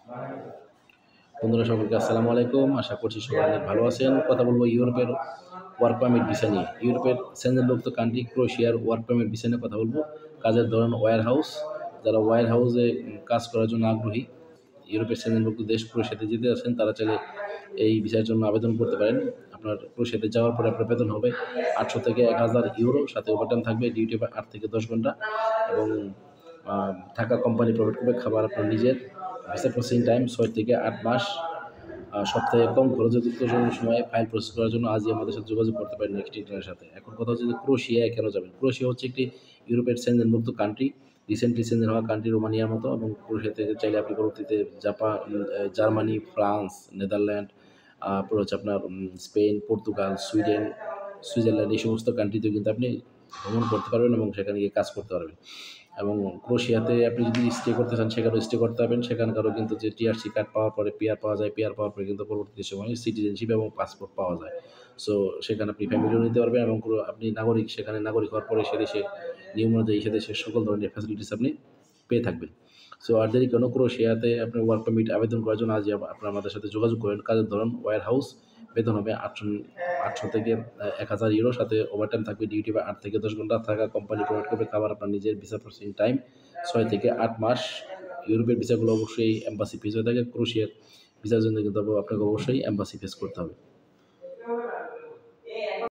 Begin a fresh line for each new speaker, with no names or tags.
বন্ধুরা সকলকে আসসালামু আলাইকুম। আশা করছি সবাই অনেক ভালো আছেন। কথা বলবো ইউরোপের ওয়ার্ক পারমিট ভিসা নিয়ে। ইউরোপের সেনজেনভুক্ত কান্ট্রি ক্রোয়েশিয়ার ওয়ার্ক পারমিট ভিসা নিয়ে কথা বলবো। কাজের ধরন ওয়্যার হাউস। যারা ওয়্যার হাউসে কাজ করার জন্য আগ্রহী, ইউরোপের সেনজেনভুক্ত দেশ ক্রোয়েশিয়াতে যেতে আছেন, তারা চাইলে এই ভিসার জন্য আবেদন করতে পারেন। আপনার ক্রোয়েশিয়াতে যাওয়ার পরে আপনার বেতন হবে 800 থেকে 1000 ইউরো, সাথে ওভারটাইম থাকবে, ডিউটি 8 থেকে 10 ঘন্টা এবং থাকা কোম্পানি প্রোভাইড করবে, খাবার আপনার নিজের। ভিসা প্রসেসিং টাইম 6 থেকে 8 মাস। সবথেকে কম খরচে দ্রুত সময়ে ফাইল প্রসেস করার জন্য আজই আমাদের সাথে যোগাযোগ করতে পারেন নেক্সট ইন্টারের সাথে। এখন কথা হচ্ছে যে ক্রোয়েশিয়ায় কেন যাবেন? ক্রোয়েশিয়া হচ্ছে একটি ইউরোপের সেনজেনভুক্ত কান্ট্রি, রিসেন্টলি সেনজেন হওয়া কান্ট্রি রোমানিয়ার মতো, এবং ক্রোয়েশিয়া থেকে চাইলে আপনি পরবর্তীতে জার্মানি, ফ্রান্স, নেদারল্যান্ড, তারপর হচ্ছে আপনার স্পেন, পর্তুগাল, সুইডেন, সুইজারল্যান্ড, এই সমস্ত কান্ট্রিতেও কিন্তু আপনি ভ্রমণ করতে পারবেন এবং সেখানে গিয়ে কাজ করতে পারবেন। এবং ক্রোয়েশিয়াতে আপনি যদি স্টে করতে চান, সেখানেও স্টে করতে পারবেন। সেখানকারও কিন্তু যে টিআরসি কার্ড পাওয়ার পরে পিআর পাওয়া যায়, পিআর পাওয়ার পরে কিন্তু পরবর্তী সময়ে সিটিজেনশিপ এবং পাসপোর্ট পাওয়া যায়। সো সেখানে আপনি ফ্যামিলিও নিতে পারবেন এবং আপনি নাগরিক, সেখানে নাগরিক হওয়ার পরে সে দেশে নিয়ম অনুযায়ী সে দেশের সকল ধরনের ফ্যাসিলিটিস আপনি পেয়ে থাকবেন। সো আর দেরি কেন, ক্রোয়েশিয়াতে আপনি ওয়ার্ক পারমিট আবেদন করার জন্য আজই আপনারা আমাদের সাথে যোগাযোগ করেন। কাজের ধরন ওয়্যার হাউস, বেতন হবে 800 থেকে 1000 ইউরো, সাথে ওভারটাইম থাকবে, ডিউটি 8 থেকে 10 ঘন্টা, থাকা কোম্পানি প্রোভাইড করবে, খাবার আপনার নিজের। ভিসা প্রসেসিং টাইম 6 থেকে 8 মাস। ইউরোপের ভিসাগুলো অবশ্যই এম্বাসি ফিস হয়ে থাকে। ক্রোয়েশিয়ার ভিসার জন্য কিন্তু আপনাকে অবশ্যই এম্বাসি ফেস করতে হবে।